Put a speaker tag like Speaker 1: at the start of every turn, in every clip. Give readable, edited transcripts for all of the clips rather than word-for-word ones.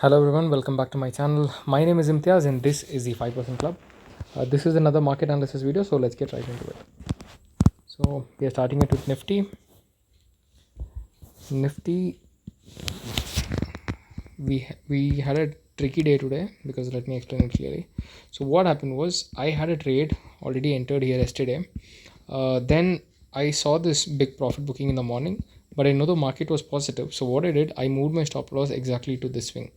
Speaker 1: Hello everyone, welcome back to my channel. My name is Imtiaz and this is the 5% Club. This is another market analysis video, so let's get right into it. So we are starting it with Nifty. Nifty, we had a tricky day today because let me explain it clearly. So what happened was I had a trade already entered here yesterday. Then I saw this big profit booking in the morning, but I know the market was positive. So what I did, I moved my stop loss exactly to this swing.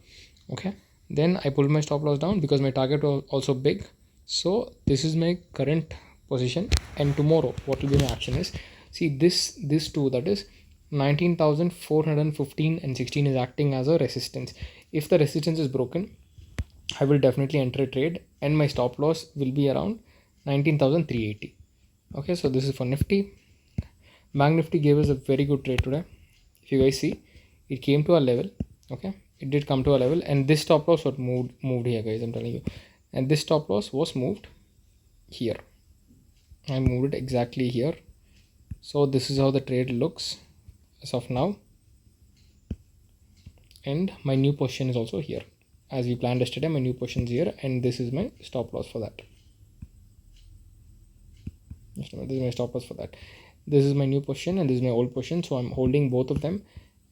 Speaker 1: Okay, then I pulled my stop loss down because my target was also big. So this is my current position, and tomorrow what will be my action is, see this two, that is 19,415 and 16 is acting as a resistance. If the resistance is broken, I will definitely enter a trade and my stop loss will be around 19,380. Okay, so this is for Nifty. Bank Nifty gave us a very good trade today. If you guys see, it came to a level. Okay, it did come to a level, and this stop loss was moved here, guys. I'm telling you, and this stop loss was moved here. I moved it exactly here. So this is how the trade looks as of now, and my new position is also here. As we planned yesterday, my new position is here, and this is my stop loss for that. This is my stop loss for that. This is my new position and this is my old position, so I'm holding both of them,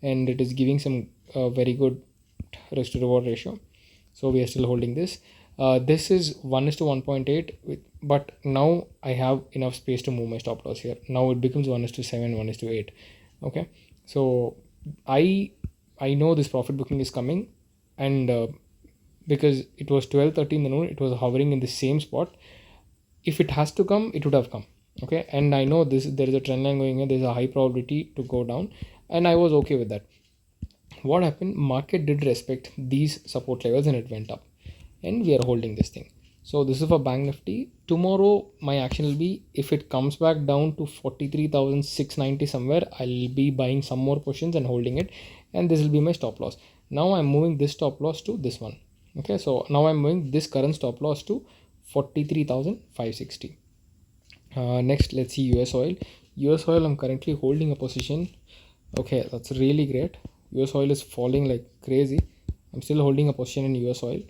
Speaker 1: and it is giving some very good risk to reward ratio. So we are still holding this. This is 1:1.8, but now I have enough space to move my stop loss here. Now it becomes 1:7, 1:8. Okay, so I know this profit booking is coming, and because it was 12:30 in the noon, it was hovering in the same spot. If it has to come, it would have come. Okay, and I know there is a trend line going here. There's a high probability to go down, and I was okay with that. What happened? Market did respect these support levels and it went up, and we are holding this thing. So this is for Bank Nifty. Tomorrow my action will be, if it comes back down to 43,690 somewhere, I'll be buying some more positions and holding it, and this will be my stop loss. Now I'm moving this stop loss to this one. Okay, so now I'm moving this current stop loss to 43,560. Next, let's see US oil. US oil, I'm currently holding a position. Okay, that's really great. US oil is falling like crazy. I'm still holding a position in US oil.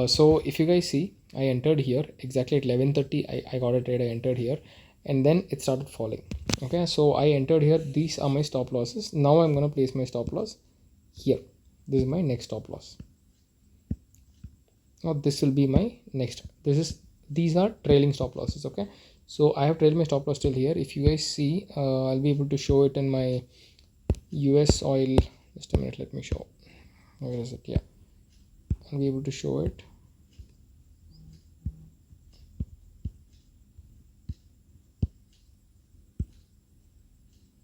Speaker 1: So if you guys see, I entered here exactly at 11:30. I got a trade. I entered here, and then it started falling. Okay, so I entered here. These are my stop losses. Now I'm gonna place my stop loss here. This is my next stop loss. Now this will be my next. These are trailing stop losses. Okay, so I have trailed my stop loss till here. If you guys see, I'll be able to show it in my US oil. Just a minute, let me show. Where is it? Yeah, I'll be able to show it.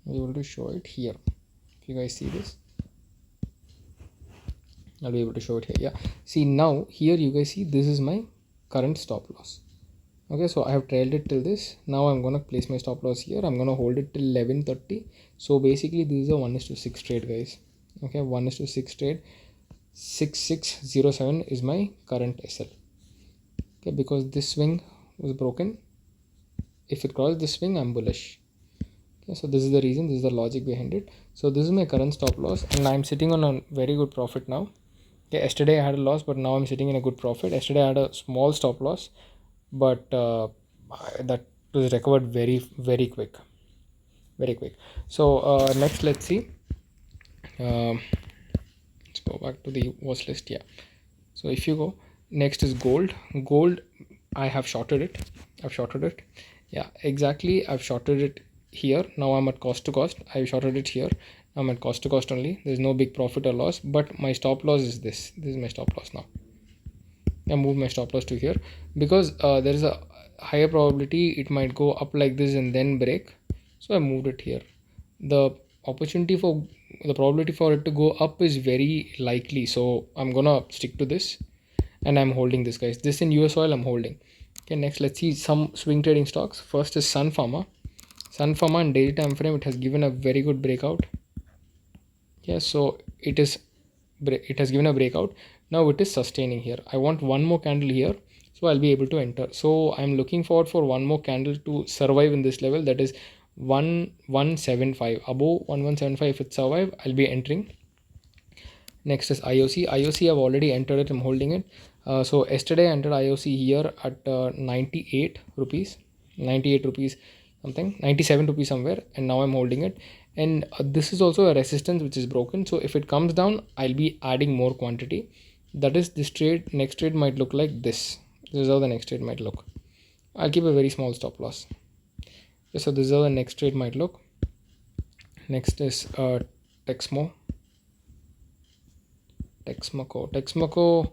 Speaker 1: I'll be able to show it here. If you guys see this, I'll be able to show it here. Yeah, see now here you guys see this is my current stop loss. Okay, so I have trailed it till this. Now I'm gonna place my stop loss here. I'm gonna hold it till 11:30. So basically this is a 1:6 trade, guys. Okay, 1:6 trade. 6607 is my current SL. Okay, because this swing was broken. If it crosses this swing, I'm bullish. Okay, so this is the reason, this is the logic behind it. So this is my current stop loss, and I'm sitting on a very good profit now. Okay, yesterday I had a loss, but now I'm sitting in a good profit. Yesterday I had a small stop loss, but that was recovered very quick, very quick. So next, let's see. Let's go back to the watch list. Yeah, so if you go, next is gold. I have shorted it. Yeah, exactly, I've shorted it here. Now I'm at cost to cost. I've shorted it here. I'm at cost to cost only. There's no big profit or loss, but my stop loss is this is my stop loss. Now I move my stop loss to here because there is a higher probability it might go up like this and then break, so I moved it here. The probability for it to go up is very likely, so I'm gonna stick to this, and I'm holding this, guys. This in US oil I'm holding. Okay, next let's see some swing trading stocks. First is Sun Pharma. In daily time frame, it has given a very good breakout. Yeah, so it has given a breakout. Now it is sustaining here. I want one more candle here, so I'll be able to enter. So I'm looking forward for one more candle to survive in this level, that is 1175. Above 1175, if it survive, I'll be entering. Next is IOC. IOC I've already entered it. I'm holding it. So yesterday I entered IOC here at 98 rupees, 98 rupees something, 97 rupees somewhere, and now I'm holding it. And this is also a resistance which is broken. So if it comes down, I'll be adding more quantity. That is, this trade, next trade might look like this. This is how the next trade might look. I'll keep a very small stop loss. Okay, so this is how the next trade might look. Next is Texmo. Texmaco,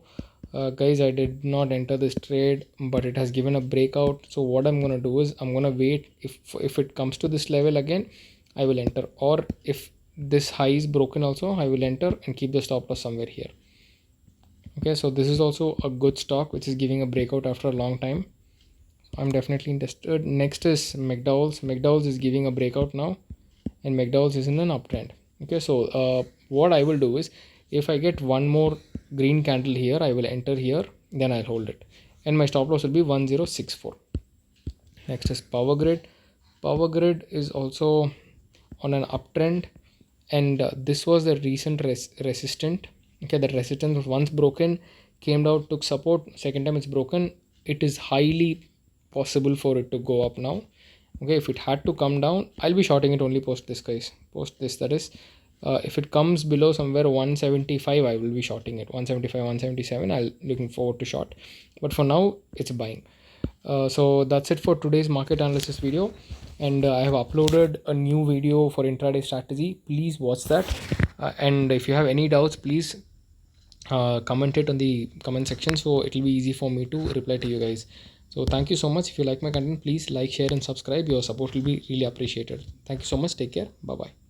Speaker 1: guys, I did not enter this trade, but it has given a breakout. So what I'm gonna do is I'm gonna wait. If it comes to this level again, I will enter, or if this high is broken also, I will enter and keep the stop loss somewhere here. Okay, so this is also a good stock which is giving a breakout after a long time. I'm definitely interested. Next is McDowell's. McDowell's is giving a breakout now, and McDowell's is in an uptrend. Okay, so what I will do is, if I get one more green candle here, I will enter here, then I'll hold it, and my stop loss will be 1064. Next is Power Grid. Power Grid is also on an uptrend, and this was the recent resistant. Okay, the resistance was once broken, came down, took support. Second time it's broken. It is highly possible for it to go up now. Okay, if it had to come down, I'll be shorting it only post this, guys. Post this, that is, if it comes below somewhere 175, I will be shorting it. 175, 177, I'll looking forward to short, but for now it's buying. So that's it for today's market analysis video, and I have uploaded a new video for intraday strategy. Please watch that, and if you have any doubts, please comment it on the comment section, so it will be easy for me to reply to you guys. So thank you so much. If you like my content, please like, share and subscribe. Your support will be really appreciated. Thank you so much. Take care. Bye bye.